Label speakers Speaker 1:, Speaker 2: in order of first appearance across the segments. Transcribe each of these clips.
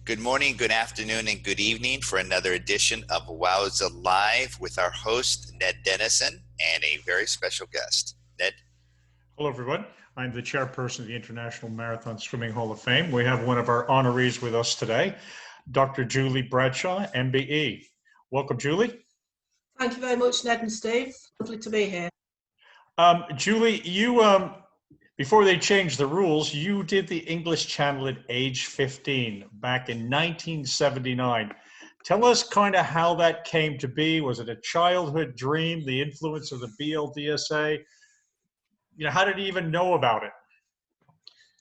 Speaker 1: Good morning, good afternoon, and good evening for another edition of Wowza Live with our host, Ned Dennison, and a very special guest. Ned?
Speaker 2: Hello, everyone. I'm the chairperson of the International Marathon Swimming Hall of Fame. We have one of our honorees with us today, Dr. Julie Bradshaw, MBE. Welcome, Julie.
Speaker 3: Thank you very much, Ned and Steve. Lovely to be here.
Speaker 2: Julie, you, before they changed the rules, you did the English Channel at age 15 back in 1979. Tell us kind of how that came to be. Was it a childhood dream, the influence of the BLDSA? You know, how did you even know about it?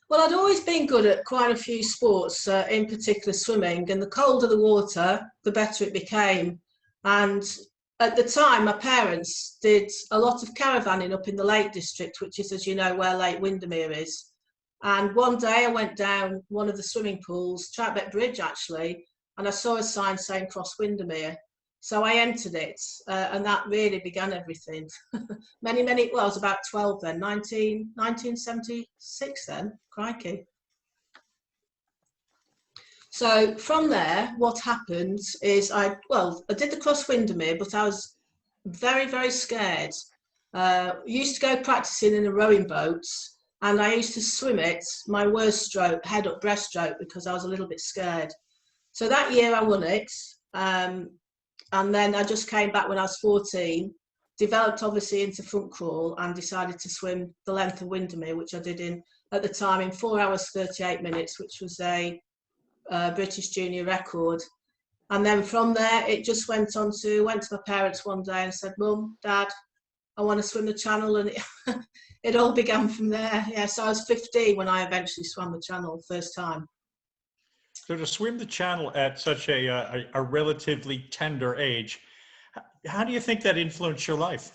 Speaker 3: Well, I'd always been good at quite a few sports, in particular swimming, and the colder the water, the better it became. And at the time, my parents did a lot of caravanning up in the Lake District, which is, as you know, where Lake Windermere is. And one day I went down one of the swimming pools, Troutbeck Bridge actually, and I saw a sign saying Cross Windermere. So I entered it, and that really began everything. Well, I was about 12 then, 1976 then, crikey. So from there, what happened is I did the Cross Windermere, but I was very, very scared. Used to go practicing in a rowing boat, and I used to swim it, my worst stroke, head up breaststroke, because I was a little bit scared. So that year I won it. And then I just came back when I was 14, developed obviously into front crawl and decided to swim the length of Windermere, which I did at the time in 4 hours 38 minutes, which was a British junior record. And then from there, it just went to my parents one day and said, Mum, Dad, I want to swim the Channel. And it all began from there. Yeah, so I was 15 when I eventually swam the Channel first time.
Speaker 2: So to swim the Channel at such a relatively tender age, how do you think that influenced your life?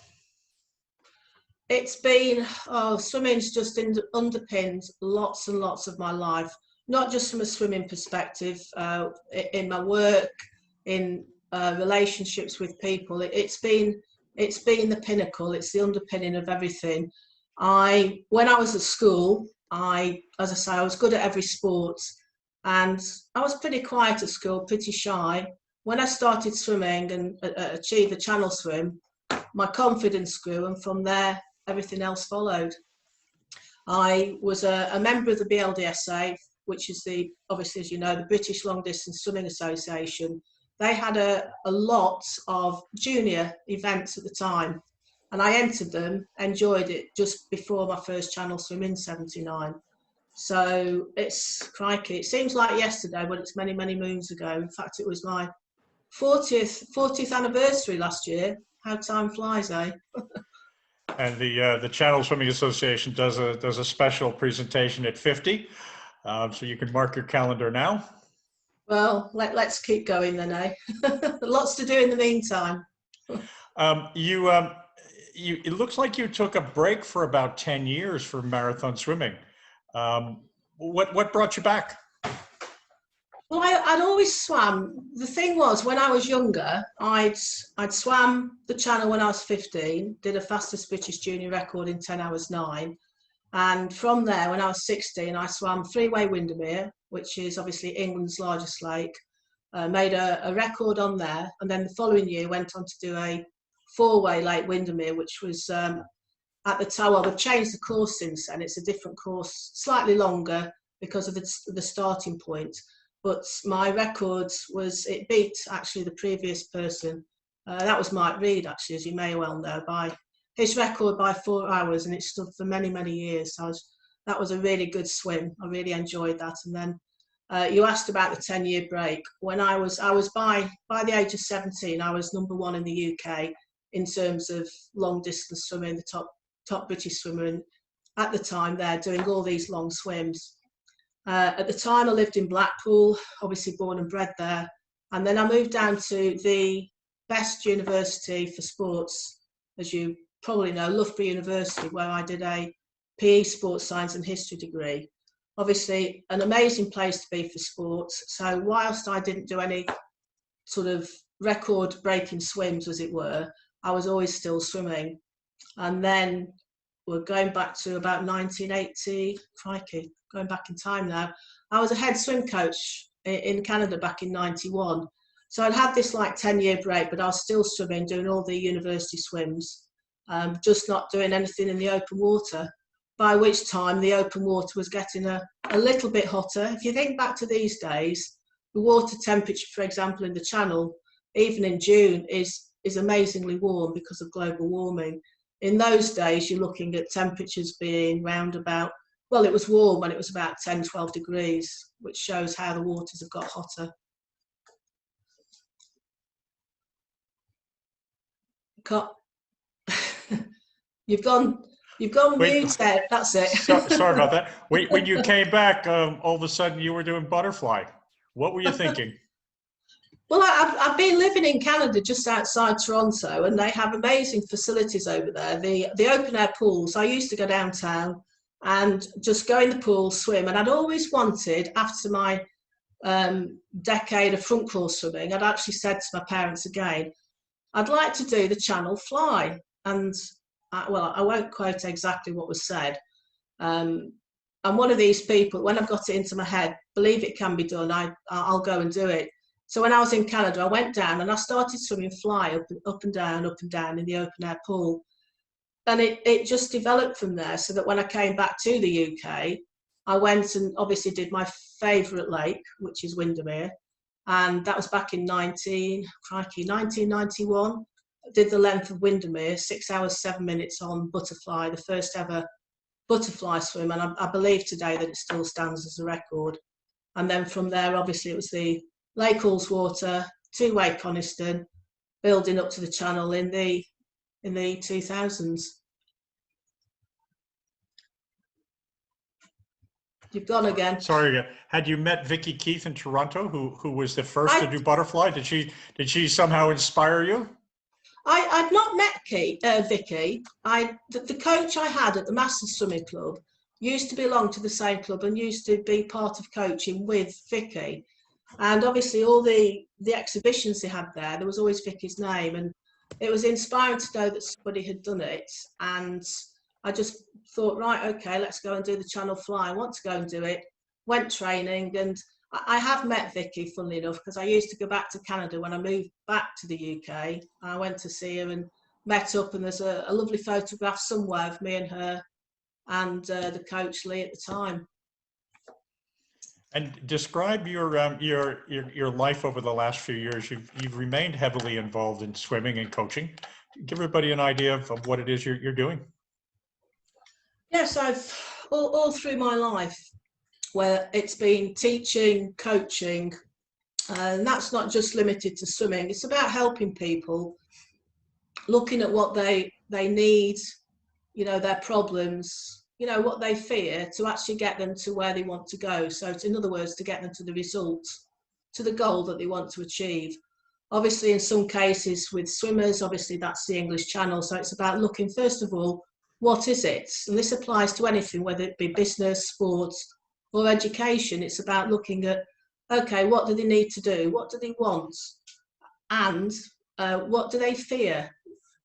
Speaker 3: It's been, swimming's just underpinned lots and lots of my life, not just from a swimming perspective, in my work, in relationships with people. It's been the pinnacle, it's the underpinning of everything. When I was at school, as I say, I was good at every sport. And I was pretty quiet at school, pretty shy. When I started swimming and achieved a Channel swim, my confidence grew, and from there, everything else followed. I was a member of the BLDSA, which is obviously, as you know, the British Long Distance Swimming Association. They had a lot of junior events at the time, and I entered them, enjoyed it just before my first Channel swim in 79. So it's crikey. It seems like yesterday, but it's many, many moons ago. In fact, it was my 40th anniversary last year. How time flies, eh?
Speaker 2: And the Channel Swimming Association does a special presentation at 50, so you can mark your calendar now.
Speaker 3: Well, let's keep going then, eh? Lots to do in the meantime.
Speaker 2: It looks like you took a break for about 10 years for marathon swimming. What brought you back?
Speaker 3: Well, I'd always swam. The thing was, when I was younger, I'd swam the Channel when I was 15, did a fastest British junior record in 10 hours 9. And from there, when I was 16, I swam Three-Way Windermere, which is obviously England's largest lake, made a record on there. And then the following year, went on to do a Four-Way Lake Windermere, which was at the time, well, they've changed the course since then. It's a different course, slightly longer because of the starting point. But my record it beat actually the previous person. That was Mike Reed, actually, as you may well know, by his record by 4 hours, and it stood for many, many years. So that was a really good swim. I really enjoyed that. And then you asked about the 10-year break. When I was by the age of 17, I was number 1 in the UK in terms of long distance swimming, the top British swimmer, and at the time there doing all these long swims. At the time I lived in Blackpool, obviously born and bred there, and then I moved down to the best university for sports, as you probably know, Loughborough University, where I did a PE Sports Science and History degree. Obviously an amazing place to be for sports. So whilst I didn't do any sort of record breaking swims, as it were, I was always still swimming. And then we're going back to about 1980, crikey, going back in time now. I was a head swim coach in Canada back in 91. So I'd had this like 10-year break, but I was still swimming, doing all the university swims, just not doing anything in the open water, by which time the open water was getting a little bit hotter. If you think back to these days, the water temperature, for example, in the Channel, even in June, is amazingly warm because of global warming. In those days, you're looking at temperatures being round about, well, it was warm when it was about 10, 12 degrees, which shows how the waters have got hotter. You've gone mute there. That's it.
Speaker 2: Sorry about that. When you came back, all of a sudden you were doing butterfly. What were you thinking?
Speaker 3: Well, I've been living in Canada just outside Toronto, and they have amazing facilities over there. The open air pools. I used to go downtown and just go in the pool, swim. And I'd always wanted, after my decade of front crawl swimming, I'd actually said to my parents again, I'd like to do the Channel Fly. And I won't quote exactly what was said. I'm one of these people, when I've got it into my head, believe it can be done, I'll go and do it. So when I was in Canada, I went down and I started swimming fly up and down in the open air pool. And it just developed from there, so that when I came back to the UK, I went and obviously did my favourite lake, which is Windermere. And that was back in 1991. I did the length of Windermere, 6 hours, 7 minutes on butterfly, the first ever butterfly swim. And I believe today that it still stands as a record. And then from there, obviously, it was the Lake Ullswater, two-way Coniston, building up to the Channel in the 2000s. You've gone again.
Speaker 2: Sorry. Had you met Vicky Keith in Toronto, who was the first to do butterfly? Did she somehow inspire you?
Speaker 3: I'd not met Vicky. The coach I had at the Masters Swimming Club used to belong to the same club and used to be part of coaching with Vicky. And obviously all the exhibitions they had there was always Vicky's name, and it was inspiring to know that somebody had done it. And I just thought, right, okay, let's go and do the Channel Fly. I want to go and do it. Went training, and I have met Vicky, funnily enough, because I used to go back to Canada when I moved back to the UK. I went to see her and met up, and there's a lovely photograph somewhere of me and her and the coach Lee at the time.
Speaker 2: And describe your life over the last few years. You've remained heavily involved in swimming and coaching. Give everybody an idea of what it is you're doing.
Speaker 3: Yes, I've all through my life, where it's been teaching, coaching, and that's not just limited to swimming. It's about helping people, looking at what they need, their problems, what they fear, to actually get them to where they want to go. So in other words, to get them to the result, to the goal that they want to achieve. Obviously, in some cases with swimmers, obviously that's the English Channel. So it's about looking, first of all, what is it? And this applies to anything, whether it be business, sports, or education. It's about looking at, okay, what do they need to do? What do they want? And what do they fear?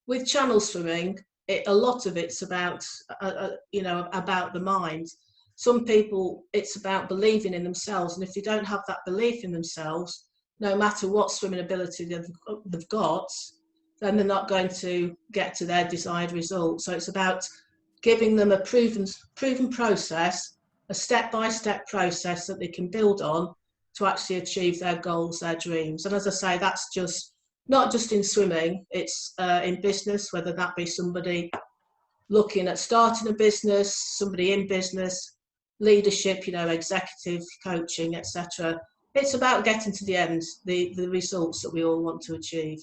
Speaker 3: With channel swimming, a lot of it's about, about the mind. Some people, it's about believing in themselves. And if they don't have that belief in themselves, no matter what swimming ability they've got, then they're not going to get to their desired result. So it's about giving them a proven process, a step-by-step process that they can build on to actually achieve their goals, their dreams. And as I say, that's just not just in swimming, it's in business, whether that be somebody looking at starting a business, somebody in business, leadership, executive coaching, etc. It's about getting to the end, the results that we all want to achieve.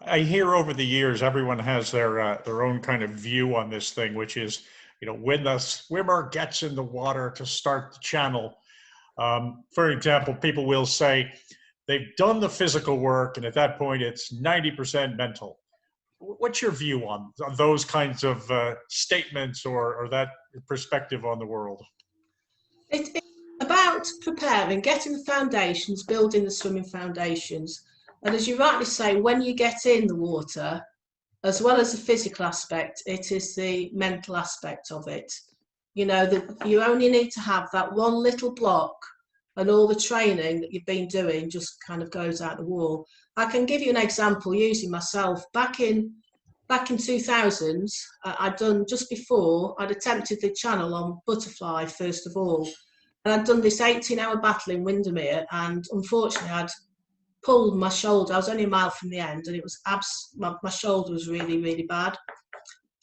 Speaker 2: I hear over the years, everyone has their own kind of view on this thing, which is, when the swimmer gets in the water to start the channel, for example, people will say they've done the physical work, and at that point it's 90% mental. What's your view on those kinds of statements or that perspective on the world?
Speaker 3: It's about preparing, getting the foundations, building the swimming foundations. And as you rightly say, when you get in the water, as well as the physical aspect, it is the mental aspect of it. That you only need to have that one little block and all the training that you've been doing just kind of goes out the wall. I can give you an example using myself. Back in 2000s, I'd done, just before, I'd attempted the channel on butterfly first of all, and I'd done this 18-hour battle in Windermere, and unfortunately I'd pulled my shoulder. I was only a mile from the end, and it was my shoulder was really, really bad.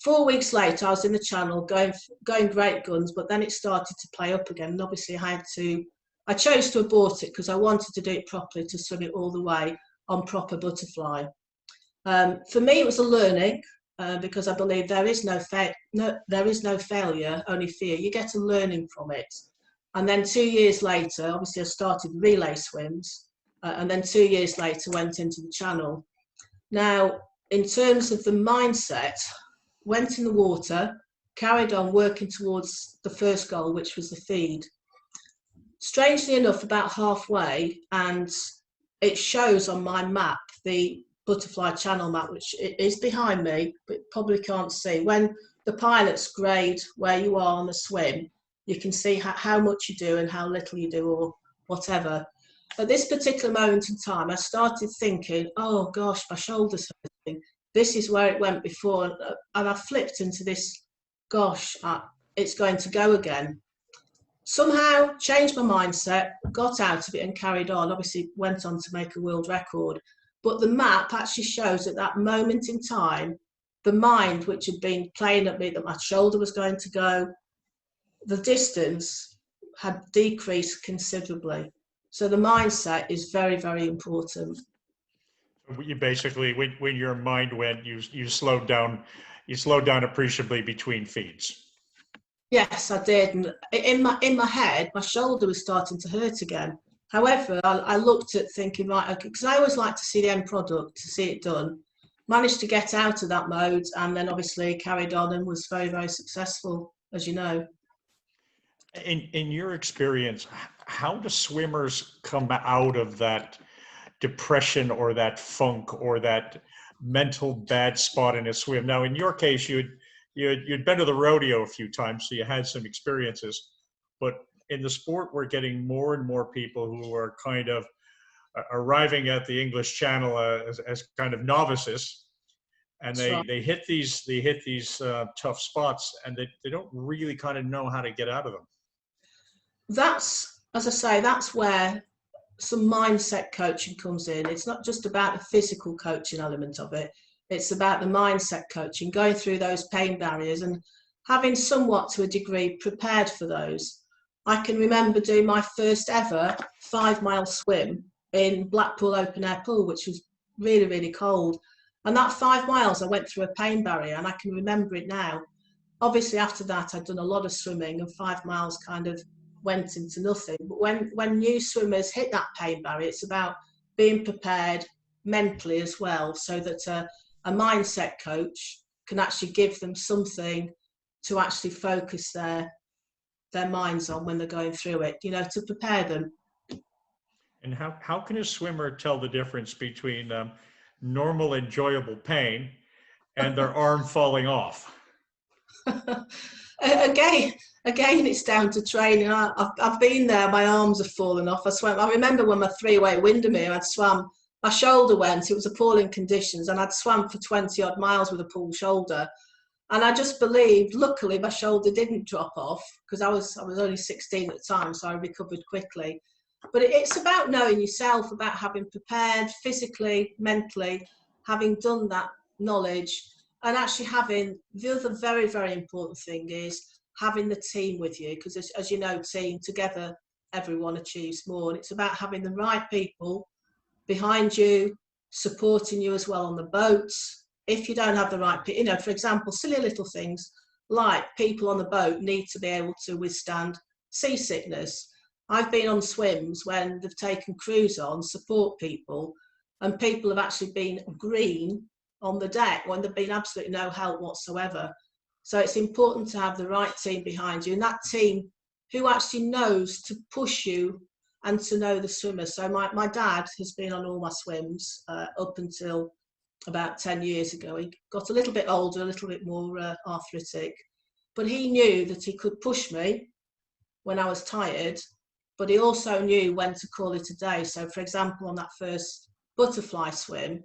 Speaker 3: 4 weeks later, I was in the channel going great guns, but then it started to play up again, and obviously I chose to abort it because I wanted to do it properly, to swim it all the way on proper butterfly. For me, it was a learning, because I believe there is no failure, only fear. You get a learning from it. And then 2 years later, obviously I started relay swims, and then 2 years later went into the channel. Now, in terms of the mindset, went in the water, carried on working towards the first goal, which was the feed. Strangely enough, about halfway, and it shows on my map, the butterfly channel map, which is behind me, but probably can't see. When the pilots grade where you are on the swim, you can see how much you do and how little you do, or whatever. At this particular moment in time, I started thinking, oh gosh, my shoulder's hurting. This is where it went before. And I flipped into this, gosh, it's going to go again. Somehow changed my mindset, got out of it and carried on. Obviously went on to make a world record. But the map actually shows at that moment in time, the mind which had been playing at me that my shoulder was going to go, the distance had decreased considerably. So the mindset is very, very important.
Speaker 2: You basically, when your mind went, you slowed down appreciably between feeds.
Speaker 3: Yes, I did. And in my head, my shoulder was starting to hurt again. However, I looked at thinking, right, okay, because I always like to see the end product, to see it done. Managed to get out of that mode, and then obviously carried on and was very, very successful, as you know.
Speaker 2: In your experience, how do swimmers come out of that depression or that funk or that mental bad spot in a swim? Now, in your case, you'd been to the rodeo a few times, so you had some experiences. But in the sport, we're getting more and more people who are kind of arriving at the English Channel as kind of novices, and they hit these tough spots, and they don't really kind of know how to get out of them.
Speaker 3: That's, as I say, that's where some mindset coaching comes in. It's not just about the physical coaching element of it. It's about the mindset coaching, going through those pain barriers and having somewhat, to a degree, prepared for those. I can remember doing my first ever 5-mile swim in Blackpool Open Air Pool, which was really, really cold. And that 5 miles, I went through a pain barrier, and I can remember it now. Obviously, after that, I'd done a lot of swimming, and 5 miles kind of went into nothing. But when new swimmers hit that pain barrier, it's about being prepared mentally as well, so that a mindset coach can actually give them something to actually focus their minds on when they're going through it, you know, to prepare them.
Speaker 2: And how can a swimmer tell the difference between normal enjoyable pain and their arm falling off?
Speaker 3: Again, it's down to training. I've been there. My arms have fallen off. I remember when my 3-way Windermere, I'd swam. My shoulder went. It was appalling conditions, and I'd swam for 20-odd miles with a pulled shoulder. And I just believed, luckily, my shoulder didn't drop off, because I was only 16 at the time, so I recovered quickly. But it's about knowing yourself, about having prepared physically, mentally, having done that knowledge, and actually having, the other very, very important thing is having the team with you, because as you know, team together, everyone achieves more. And it's about having the right people behind you, supporting you as well on the boats. If you don't have the right people, you know, for example, silly little things like people on the boat need to be able to withstand seasickness. I've been on swims when they've taken crews on, support people, and people have actually been green on the deck when there've been absolutely no help whatsoever. So it's important to have the right team behind you, and that team who actually knows to push you and to know the swimmers. So my dad has been on all my swims up until about 10 years ago. He got a little bit older, a little bit more arthritic, but he knew that he could push me when I was tired, but he also knew when to call it a day. So, for example, on that first butterfly swim,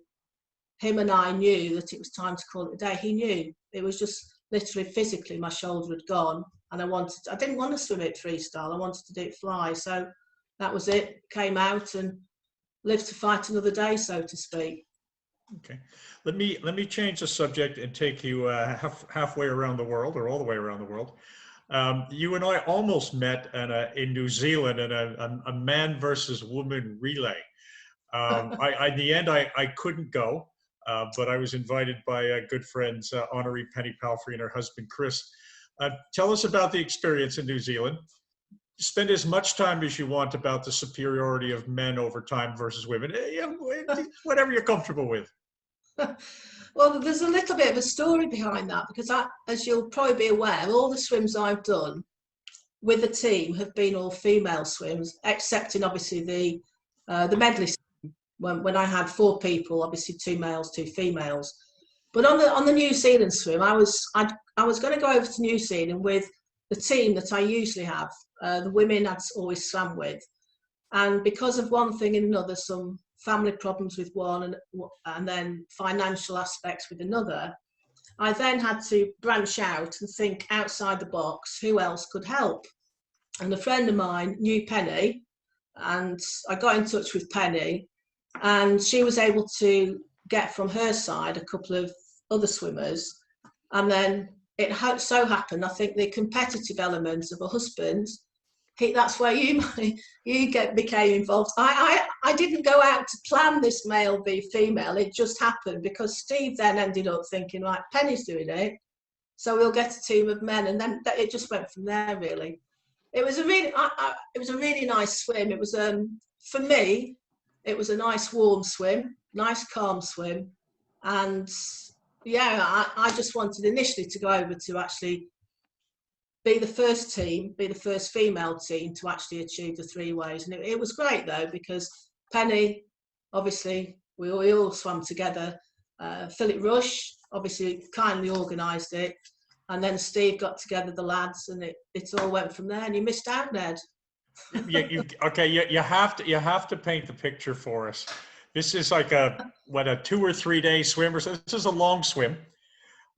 Speaker 3: him and I knew that it was time to call it a day. He knew. It was just literally physically my shoulder had gone, and I didn't want to swim it freestyle. I wanted to do it fly. So that was it. Came out and lived to fight another day, so to speak.
Speaker 2: Okay, let me change the subject and take you halfway around the world, or all the way around the world. You and I almost met in New Zealand in a man versus woman relay. In the end, I couldn't go, but I was invited by good friends, Honoree Penny Palfrey and her husband, Chris. Tell us about the experience in New Zealand. Spend as much time as you want about the superiority of men over time versus women, whatever you're comfortable with.
Speaker 3: Well, there's a little bit of a story behind that, because as you'll probably be aware, all the swims I've done with the team have been all female swims, excepting obviously the medley swim, when I had 4 people, obviously 2 males, 2 females. But on the New Zealand swim, I was going to go over to New Zealand with the team that I usually have, the women I'd always swam with, and because of one thing and another, some family problems with one and then financial aspects with another, I then had to branch out and think outside the box, who else could help? And a friend of mine knew Penny, and I got in touch with Penny, and she was able to get from her side a couple of other swimmers. And then it so happened, I think the competitive element of a husband, that's where you became involved. I didn't go out to plan this male v female. It just happened because Steve then ended up thinking, right, Penny's doing it, so we'll get a team of men, and then it just went from there. Really, it was a really nice swim. It was for me, it was a nice warm swim, nice calm swim, and yeah, I just wanted initially to go over to actually be the first female team to actually achieve the 3 ways. And it was great though, because Penny, obviously, we all swam together. Philip Rush obviously kindly organised it, and then Steve got together the lads, and it all went from there. And you missed out, Ned.
Speaker 2: You have to paint the picture for us. This is like a 2 or 3 day swim, or so. This is a long swim.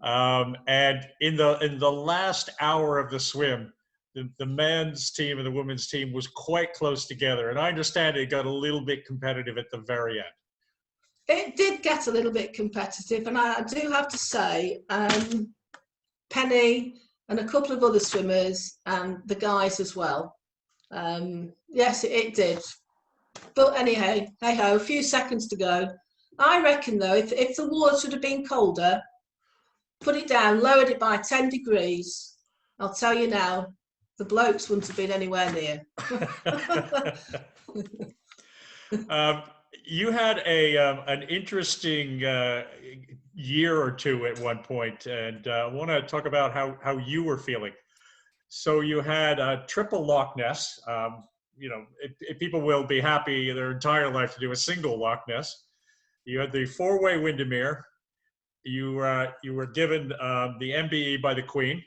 Speaker 2: And in the last hour of the swim, the men's team and the women's team was quite close together. And I understand it got a little bit competitive at the very end.
Speaker 3: It did get a little bit competitive. And I do have to say, Penny and a couple of other swimmers and the guys as well. Yes, it did. But anyhow, hey ho, a few seconds to go. I reckon though, if the water had been colder, put it down, lowered it by 10 degrees, I'll tell you now, the blokes wouldn't have been anywhere near.
Speaker 2: You had an interesting year or two at one point, and I want to talk about how you were feeling. So you had a triple Loch Ness. If people will be happy their entire life to do a single Loch Ness. You had the 4-way Windermere. You were given the MBE by the Queen.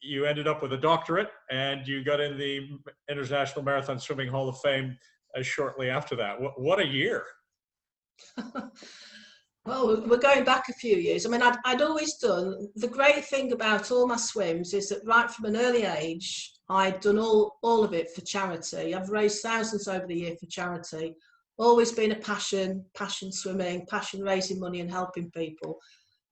Speaker 2: You ended up with a doctorate, and you got in the International Marathon Swimming Hall of Fame shortly after that. What a year!
Speaker 3: Well, we're going back a few years. I mean, I'd always done, the great thing about all my swims is that right from an early age, I'd done all of it for charity. I've raised thousands over the year for charity. Always been a passion swimming, passion raising money and helping people.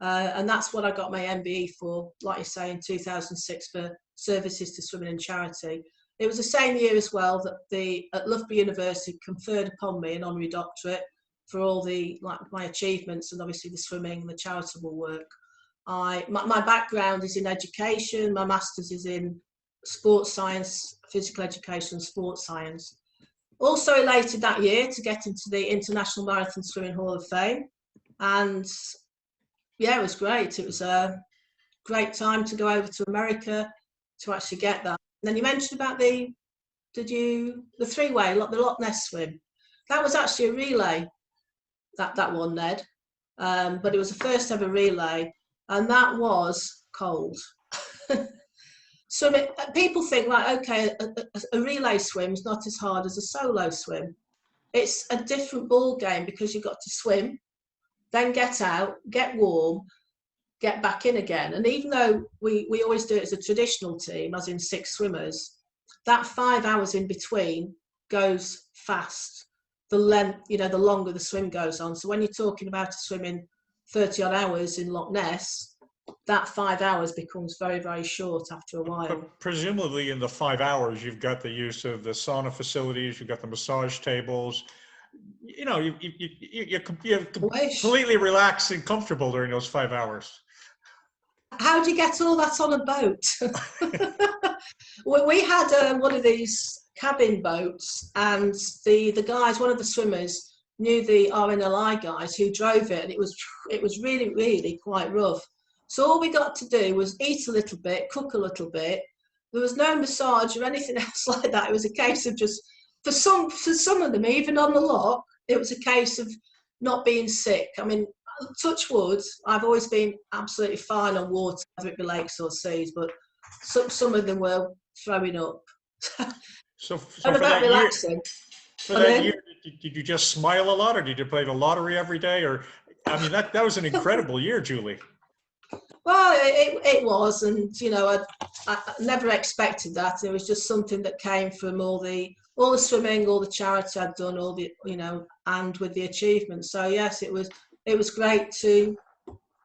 Speaker 3: And that's what I got my MBE for, like you say, in 2006 for services to swimming and charity. It was the same year as well that at Loughborough University conferred upon me an honorary doctorate for all my achievements, and obviously the swimming and the charitable work. My background is in education. My master's is in sports science, physical education and sports science. Also elated that year to get into the International Marathon Swimming Hall of Fame. And yeah, it was great. It was a great time to go over to America to actually get that. And then you mentioned about the 3-way, the Loch Ness swim. That was actually a relay, that one, Ned. But it was the first ever relay, and that was cold. swimming, people think, like, okay, a relay swim is not as hard as a solo swim. It's a different ball game because you've got to swim, then get out, get warm, get back in again. And even though we always do it as a traditional team, as in 6 swimmers, that 5 hours in between goes fast. The length, the longer the swim goes on. So when you're talking about swimming 30 odd hours in Loch Ness, that 5 hours becomes very, very short after a while.
Speaker 2: But presumably in the 5 hours, you've got the use of the sauna facilities, you've got the massage tables. You're completely relaxed and comfortable during those 5 hours.
Speaker 3: How do you get all that on a boat? We had one of these cabin boats, and the guys, one of the swimmers, knew the RNLI guys who drove it, and it was really, really quite rough. So all we got to do was eat a little bit, cook a little bit. There was no massage or anything else like that. It was a case of just, for some of them, even on the loch, it was a case of not being sick. I mean, touch wood, I've always been absolutely fine on water, whether it be lakes or seas, but some of them were throwing up.
Speaker 2: So
Speaker 3: and
Speaker 2: for
Speaker 3: about
Speaker 2: that
Speaker 3: relaxing.
Speaker 2: year, for that year, did you just smile a lot, or did you play the lottery every day? Or, I mean, that was an incredible year, Julie.
Speaker 3: Well, it was, and I never expected that. It was just something that came from all the swimming, all the charity I'd done, all the and with the achievements. So yes, it was great to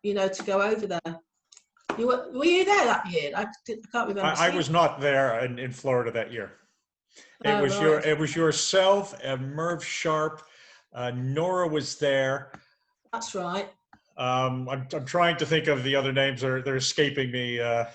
Speaker 3: to go over there. Were you there that year? I can't remember.
Speaker 2: I was not there in Florida that year. It was yourself, Merv Sharp, Nora was there.
Speaker 3: That's right.
Speaker 2: I'm trying to think of the other names. They're escaping me.
Speaker 3: I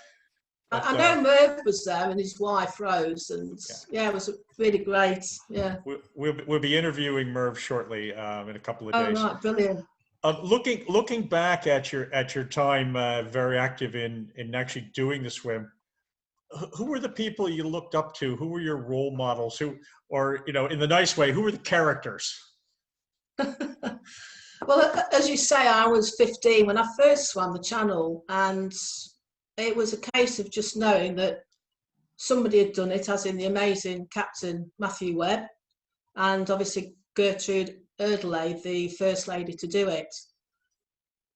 Speaker 3: know Merv was there and his wife Rose, and it was really great. Yeah.
Speaker 2: We'll be interviewing Merv shortly in a couple of days.
Speaker 3: Oh right, brilliant.
Speaker 2: Looking back at your time, very active in actually doing the swim, who were the people you looked up to? Who were your role models? Or in the nice way, who were the characters?
Speaker 3: Well, as you say, I was 15 when I first swam the channel, and it was a case of just knowing that somebody had done it, as in the amazing Captain Matthew Webb, and obviously Gertrude Erdelay, the First Lady, to do it.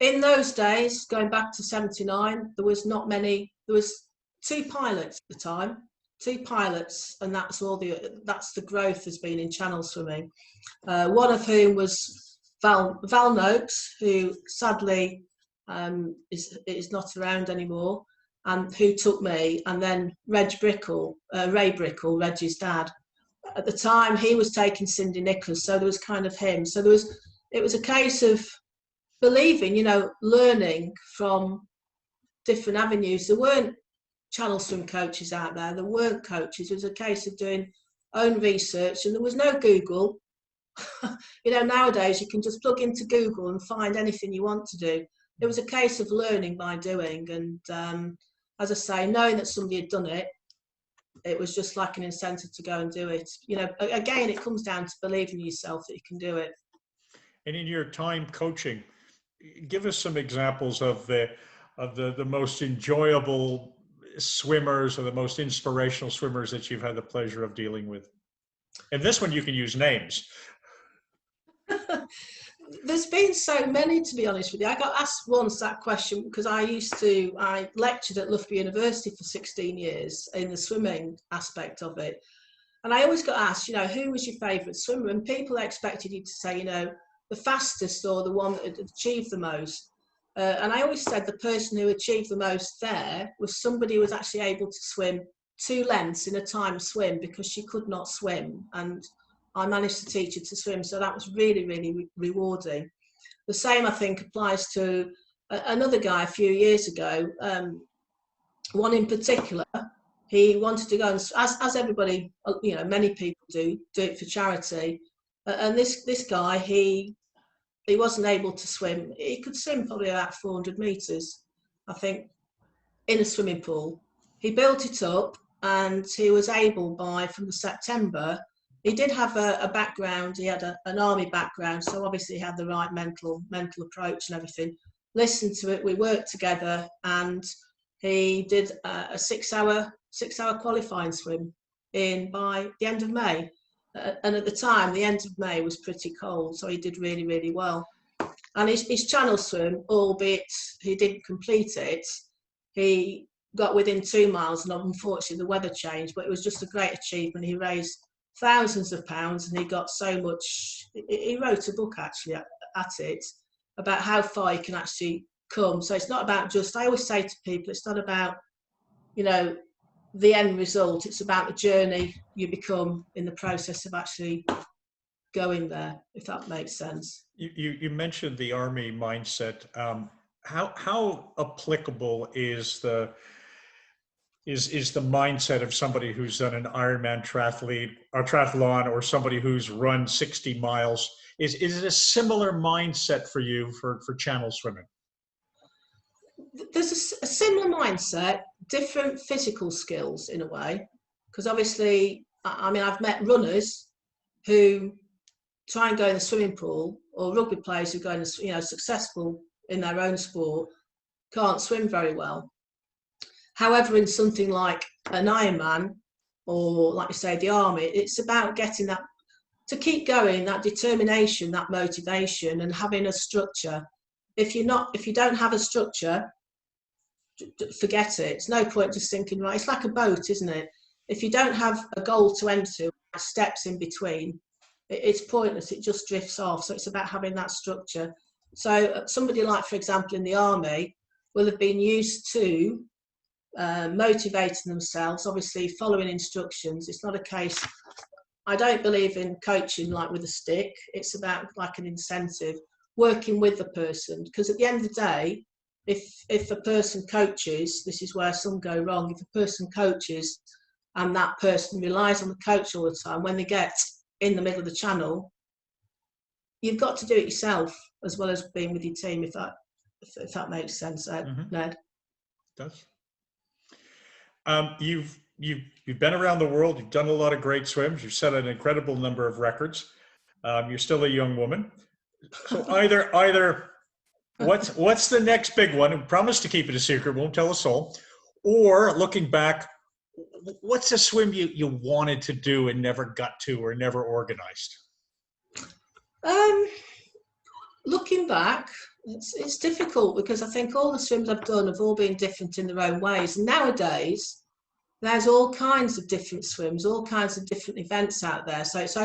Speaker 3: In those days, going back to 79, there was not many. There was 2 pilots at the time, 2 pilots, and that's the growth has been in channel swimming. One of whom was Val Noakes, who sadly is not around anymore, and who took me, and then Ray Brickle, Reggie's dad. At the time, he was taking Cindy Nicholas, so there was kind of him. So it was a case of believing, learning from different avenues. There weren't channel swim coaches out there. There weren't coaches. It was a case of doing own research, and there was no Google. Nowadays you can just plug into Google and find anything you want to do. It was a case of learning by doing, and as I say, knowing that somebody had done it, it was just like an incentive to go and do it. Again, it comes down to believing in yourself that you can do it.
Speaker 2: And in your time coaching, give us some examples of the most enjoyable swimmers or the most inspirational swimmers that you've had the pleasure of dealing with. And this one you can use names.
Speaker 3: There's been so many, to be honest with you. I got asked once that question because I lectured at Loughborough University for 16 years in the swimming aspect of it. And I always got asked, who was your favourite swimmer? And people expected you to say, the fastest or the one that had achieved the most. And I always said the person who achieved the most there was somebody who was actually able to swim 2 lengths in a time swim because she could not swim. And I managed to teach her to swim. So that was really, really rewarding. The same, I think, applies to another guy a few years ago. One in particular, he wanted to go and, as everybody, many people do it for charity. And this guy, he wasn't able to swim. He could swim probably about 400 meters, I think, in a swimming pool. He built it up, and he was able from the September. He did have a background. He had an army background, so obviously he had the right mental approach and everything. Listened to it. We worked together, and he did a 6-hour 6-hour qualifying swim in by the end of May. And at the time, the end of May was pretty cold, so he did really, really well. And his channel swim, albeit he didn't complete it, he got within 2 miles, and unfortunately the weather changed, but it was just a great achievement. He raised thousands of pounds, and he got so much. He wrote a book actually at it about how far you can actually come. So it's not about just, I always say to people, it's not about, you know, the end result. It's about the journey you become in the process of actually going there, if that makes sense.
Speaker 2: You mentioned the Army mindset. How applicable is the mindset of somebody who's done an Ironman triathlon, or somebody who's run 60 miles? Is it a similar mindset for you for channel swimming?
Speaker 3: There's a similar mindset, different physical skills in a way, because obviously, I mean, I've met runners who try and go in the swimming pool, or rugby players who go in, you know, successful in their own sport, can't swim very well. However, in something like an Ironman, or like you say, the Army, it's about getting that, to keep going, that determination, that motivation, and having a structure. If you don't have a structure, forget it. It's no point just thinking, right, it's like a boat, isn't it? If you don't have a goal to enter, steps in between, it's pointless. It just drifts off. So it's about having that structure. So somebody like, for example, in the Army will have been used to motivating themselves, obviously following instructions. It's not a case, I don't believe in coaching like with a stick. It's about like an incentive, working with the person, because at the end of the day, if a person coaches, this is where some go wrong. If a person coaches and that person relies on the coach all the time, when they get in the middle of the channel, you've got to do it yourself as well as being with your team, if that makes sense, Ned.
Speaker 2: It does. You've been around the world. You've done a lot of great swims. You've set an incredible number of records. You're still a young woman. So either what's the next big one? And promise to keep it a secret. Won't tell us all. Or looking back, what's a swim you wanted to do and never got to, or never organized?
Speaker 3: Looking back, it's difficult, because I think all the swims I've done have all been different in their own ways. And nowadays, there's all kinds of different swims, all kinds of different events out there. So it's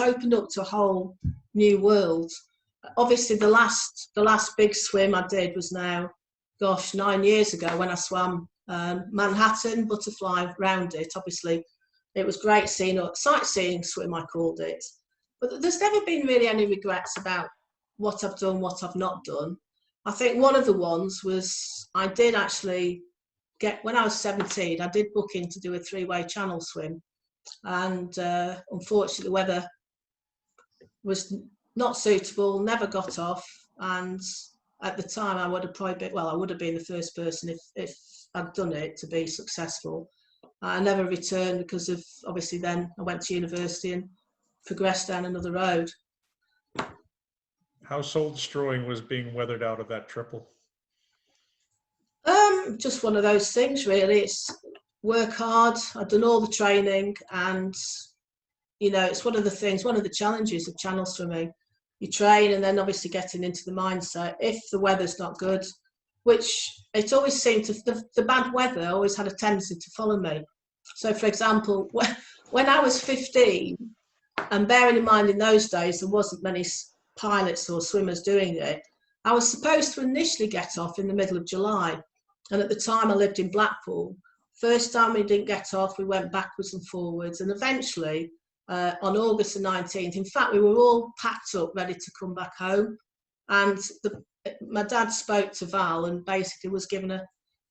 Speaker 3: opened up to a whole new world. Obviously, the last big swim I did was now, 9 years ago, when I swam Manhattan Butterfly Round It. Obviously, it was great sightseeing swim, I called it. But there's never been really any regrets about what I've done, what I've not done. I think one of the ones was, I did actually when I was 17, I did book in to do a 3-way channel swim. And unfortunately, the weather was not suitable, never got off. And at the time, I would have been the first person if I'd done it to be successful. I never returned because of, obviously, then I went to university and progressed down another road.
Speaker 2: How soul-destroying was being weathered out of that triple?
Speaker 3: Just one of those things, really. It's work hard. I've done all the training, and you know, it's one of the challenges of channel swimming. You train, and then obviously getting into the mindset. If the weather's not good, which it always seemed to, the bad weather always had a tendency to follow me. So, for example, when I was 15, and bearing in mind in those days there wasn't many pilots or swimmers doing it, I was supposed to initially get off in the middle of July. And at the time I lived in Blackpool. First time we didn't get off, we went backwards and forwards. And eventually, on August the 19th, in fact, we were all packed up, ready to come back home. And my dad spoke to Val and basically was given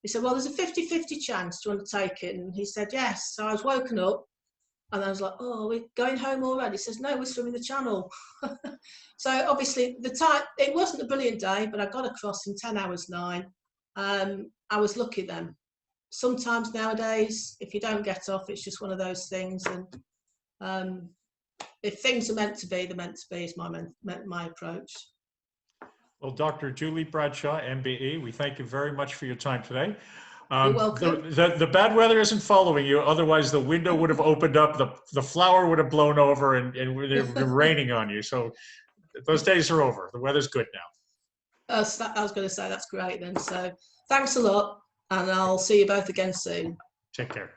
Speaker 3: he said, well, there's a 50-50 chance. Do you want to take it? And he said, yes. So I was woken up and I was like, oh, we're going home already? He says, no, we're swimming the channel. So obviously it wasn't a brilliant day, but I got across in 10 hours 9. I was lucky then. Sometimes nowadays, if you don't get off, it's just one of those things. And if things are meant to be, they're meant to be, is my approach. Well,
Speaker 2: Dr. Julie Bradshaw, MBE, we thank you very much for your time today.
Speaker 3: You're welcome.
Speaker 2: The bad weather isn't following you. Otherwise, the window would have opened up, the flower would have blown over, and it would have been raining on you. So those days are over. The weather's good now.
Speaker 3: I was going to say that's great then. So thanks a lot, and I'll see you both again soon.
Speaker 2: Take care.